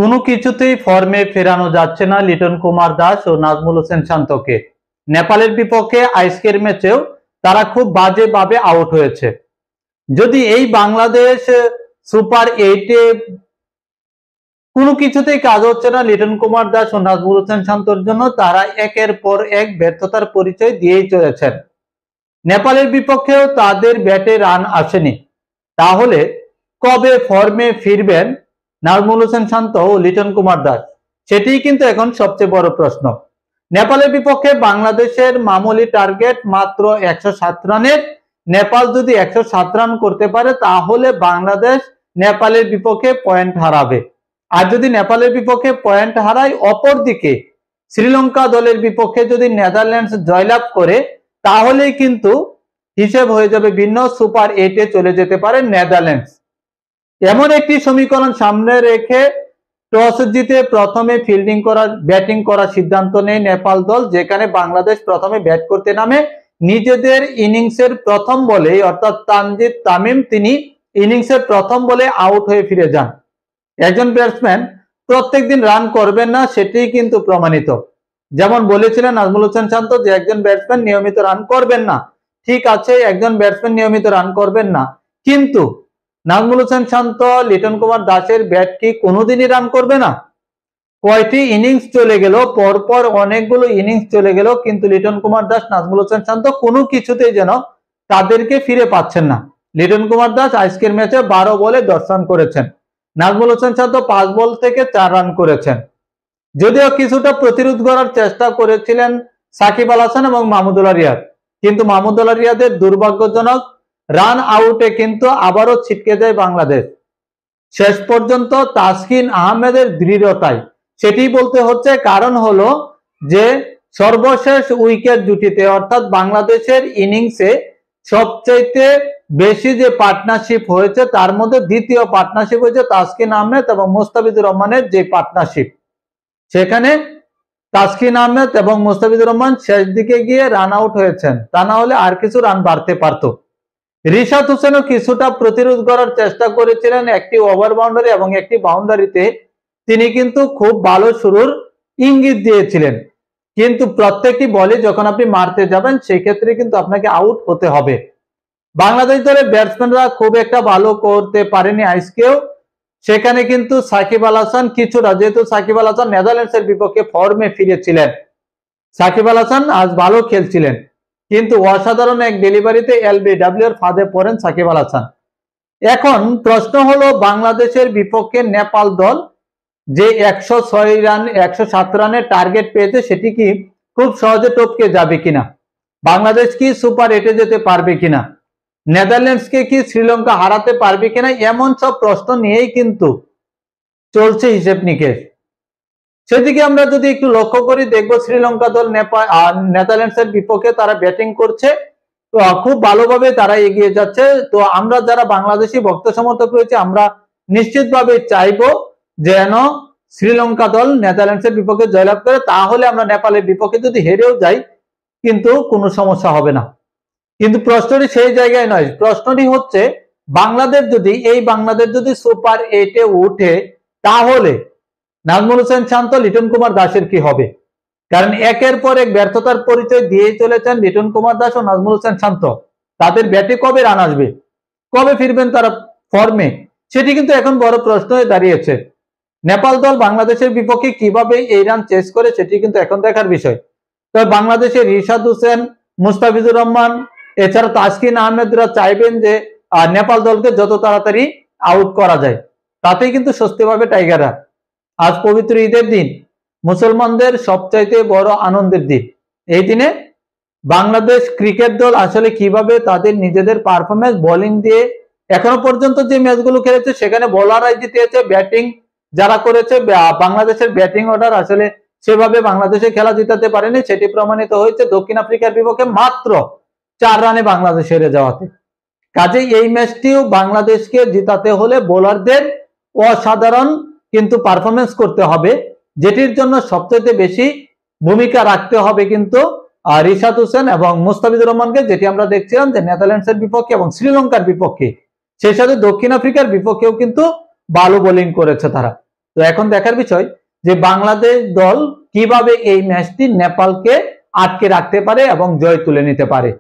কোনো কিছুতেই ফর্মে ফেরানো যাচ্ছে না লিটন কুমার দাস ও নাজমুল হোসেন শান্তকে। নেপালের বিপক্ষে আজকের ম্যাচেও তারা খুব বাজেভাবে আউট হয়েছে। যদি এই বাংলাদেশ সুপার 8-এ কোনো কিছুতেই কাজ হচ্ছে না লিটন কুমার দাস ও নাজমুল হোসেন শান্তর জন্য, তারা একের পর এক ব্যর্থতার পরিচয় দিয়েই চলেছেন। নেপালের বিপক্ষেও তাদের ব্যাটে রান আসেনি। তাহলে কবে ফর্মে ফিরবেন নাজমুল হোসেন শান্ত ও লিটন কুমার দাস, সেটিই কিন্তু এখন সবচেয়ে বড় প্রশ্ন। নেপালের বিপক্ষে বাংলাদেশের মামুলি টার্গেট মাত্র 107 রানের। নেপাল যদি 107 রান করতে পারে তাহলে বাংলাদেশ নেপালের বিপক্ষে পয়েন্ট হারাবে। আর যদি নেপালের বিপক্ষে পয়েন্ট হারায়, অপরদিকে শ্রীলঙ্কা দলের বিপক্ষে যদি নেদারল্যান্ডস জয়লাভ করে তাহলেই কিন্তু হিসেব হয়ে যাবে ভিন্ন, সুপার 8-এ চলে যেতে পারে নেদারল্যান্ডস। এমন একটি সমীকরণ সামনে রেখে টস জিতে প্রথমে ব্যাটিং করার সিদ্ধান্ত নেয় নেপাল দল, যেখানে বাংলাদেশ প্রথমে ব্যাট করতে নামে। নিজেদের ইনিংসের প্রথম বলে অর্থাৎ তানজিদ তামিম তিনি ইনিংসের প্রথম বলে আউট হয়ে ফিরে যান। একজন ব্যাটসম্যান প্রত্যেকদিন রান করবেন না, সেটি কিন্তু প্রমাণিত। যেমন বলেছিলেন নাজমুল হোসেন শান্ত যে একজন ব্যাটসম্যান নিয়মিত রান করবেন না। ঠিক আছে, একজন ব্যাটসম্যান নিয়মিত রান করবেন না, কিন্তু নাজমুল হোসেন শান্ত লিটন কুমার দাসের ব্যাট কি কোনোদিনই রান করবে না? কয়টি ইনিংস চলে গেল, পরপর অনেকগুলো ইনিংস চলে গেল, কিন্তু লিটন কুমার দাস নাজমুল হোসেন শান্ত কোনো কিছুতেই যেন তাদেরকে ফিরে পাচ্ছেন না। লিটন কুমার দাস আজকের ম্যাচে 12 বলে 10 রান করেছেন। নাজমুল হোসেন শান্ত 5 বল থেকে 4 রান করেছেন। যদিও কিছুটা প্রতিরোধ করার চেষ্টা করেছিলেন সাকিব আল হাসান এবং মাহমুদুল্লাহ রিয়াদ, কিন্তু মাহমুদুল্লাহ রিয়াদের দুর্ভাগ্যজনক রান আউটে কিন্তু আবারও ছিটকে যায় বাংলাদেশ। শেষ পর্যন্ত তাসকিন আহমেদের দৃঢ়তায় সেটি বলতে হচ্ছে, কারণ হলো যে সর্বশেষ উইকেট জুটিতে অর্থাৎ বাংলাদেশের ইনিংসে সবচাইতে বেশি যে পার্টনারশিপ হয়েছে তার মধ্যে দ্বিতীয় পার্টনারশিপ হয়েছে তাসকিন আহমেদ এবং মুস্তাফিজুর রহমানের যে পার্টনারশিপ, সেখানে তাসকিন আহমেদ এবং মুস্তাফিজুর রহমান শেষ দিকে গিয়ে রান আউট হয়েছেন, তা না হলে আর কিছু রান বাড়তে পারত। রিশাদ হোসেনও কিছুটা প্রতিরোধ করার চেষ্টা করেছিলেন, একটি ওভার বাউন্ডারি এবং একটি বাউন্ডারিতে তিনি কিন্তু খুব ভালো শুরুর ইঙ্গিত দিয়েছিলেন, কিন্তু প্রত্যেকটি বলে যখন আপনি মারতে যাবেন সেই ক্ষেত্রে কিন্তু আপনাকে আউট হতে হবে। বাংলাদেশ দলের ব্যাটসম্যানরা খুব একটা ভালো করতে পারেনি আজকেও। সেখানে কিন্তু সাকিব আল হাসান কিছুটা, যেহেতু সাকিব আল হাসান নেদারল্যান্ডসের বিপক্ষে ফর্মে ফিরেছিলেন, সাকিব আল হাসান আজ ভালো খেলছিলেন, কিন্তু অসাধারণ এক ডেলিভারিতে এলবিডব্লিউ এর ফাঁদে পড়েন সাকিব আল হাসান। এখন প্রশ্ন হলো বাংলাদেশের বিপক্ষে নেপাল দল যে 106 রান 107 রানের টার্গেট পেয়েছে সেটি কি খুব সহজে টপকে যাবে কিনা? বাংলাদেশ কি সুপার 8-এ যেতে পারবে কিনা? নেদারল্যান্ডসকে কি শ্রীলঙ্কা হারাতে পারবে কিনা? এমন সব প্রশ্ন নিয়েই কিন্তু চলছে হিসেব নিকেশ। সেদিকে আমরা যদি একটু লক্ষ্য করি, দেখবো শ্রীলঙ্কা দল নেদারল্যান্ডসের বিপক্ষে তারা ব্যাটিং করছে, তো খুব ভালোভাবে তারা এগিয়ে যাচ্ছে। তো আমরা যারা বাংলাদেশি ভক্ত সমর্থক রয়েছে আমরা নিশ্চিতভাবে চাইবো যেন শ্রীলঙ্কা দল নেদারল্যান্ডসের বিপক্ষে জয়লাভ করে, তাহলে আমরা নেপালের বিপক্ষে যদি হেরেও যাই কিন্তু কোনো সমস্যা হবে না। কিন্তু প্রশ্নটি সেই জায়গায় নয়, প্রশ্নটি হচ্ছে বাংলাদেশ যদি সুপার 8-এ উঠে তাহলে নাজমুল হোসেন শান্ত লিটন কুমার দাসের কি হবে? কারণ একের পর এক ব্যর্থতার পরিচয় দিয়েই চলেছেন লিটন কুমার দাস ও নাজমুল হোসেন শান্ত। তাদের ব্যাটে কবে রান আসবে, কবে ফিরবেন তারা ফর্মে, সেটি কিন্তু এখন বড় প্রশ্ন হয়ে দাঁড়িয়েছে। নেপাল দল বাংলাদেশের বিপক্ষে কিভাবে এই রান চেস করে সেটি কিন্তু এখন দেখার বিষয়। তবে বাংলাদেশের রিশাদ হোসেন, মুস্তাফিজুর রহমান এছাড়া তাসকিন আহমেদরা চাইবেন যে নেপাল দলকে যত তাড়াতাড়ি আউট করা যায়, তাতেই কিন্তু স্বস্তি পাবে টাইগাররা। আজ পবিত্র ঈদের দিন, মুসলমানদের সবচাইতে বড় আনন্দের দিন। এই দিনে বাংলাদেশ ক্রিকেট দল আসলে কিভাবে তাদের নিজেদের পারফরমেন্স বোলিং দিয়ে এখনো পর্যন্ত যে ম্যাচগুলো খেলেছে সেখানে বোলাররাই জিতেছে, ব্যাটিং যারা করেছে বাংলাদেশের ব্যাটিং অর্ডার আসলে সেভাবে বাংলাদেশে খেলা জিতাতে পারেনি, সেটি প্রমাণিত হয়েছে দক্ষিণ আফ্রিকার বিপক্ষে মাত্র 4 রানে বাংলাদেশ হেরে যাওয়াতে। কাজেই এই ম্যাচটিও বাংলাদেশকে জিতাতে হলে বোলারদের অসাধারণ কিন্তু পারফরমেন্স করতে হবে, যেটির জন্য সবচেয়ে বেশি ভূমিকা রাখতে হবে কিন্তু রিশাদ হোসেন এবং মুস্তাফিজুর রহমানকে, যেটি আমরা দেখছিলাম যে নেদারল্যান্ডসের বিপক্ষে এবং শ্রীলঙ্কার বিপক্ষে, সেই সাথে দক্ষিণ আফ্রিকার বিপক্ষেও কিন্তু ভালো বোলিং করেছে তারা। তো তো এখন দেখার বিষয় যে বাংলাদেশ দল কিভাবে এই ম্যাচটি নেপালকে আটকে রাখতে পারে এবং জয় তুলে নিতে পারে।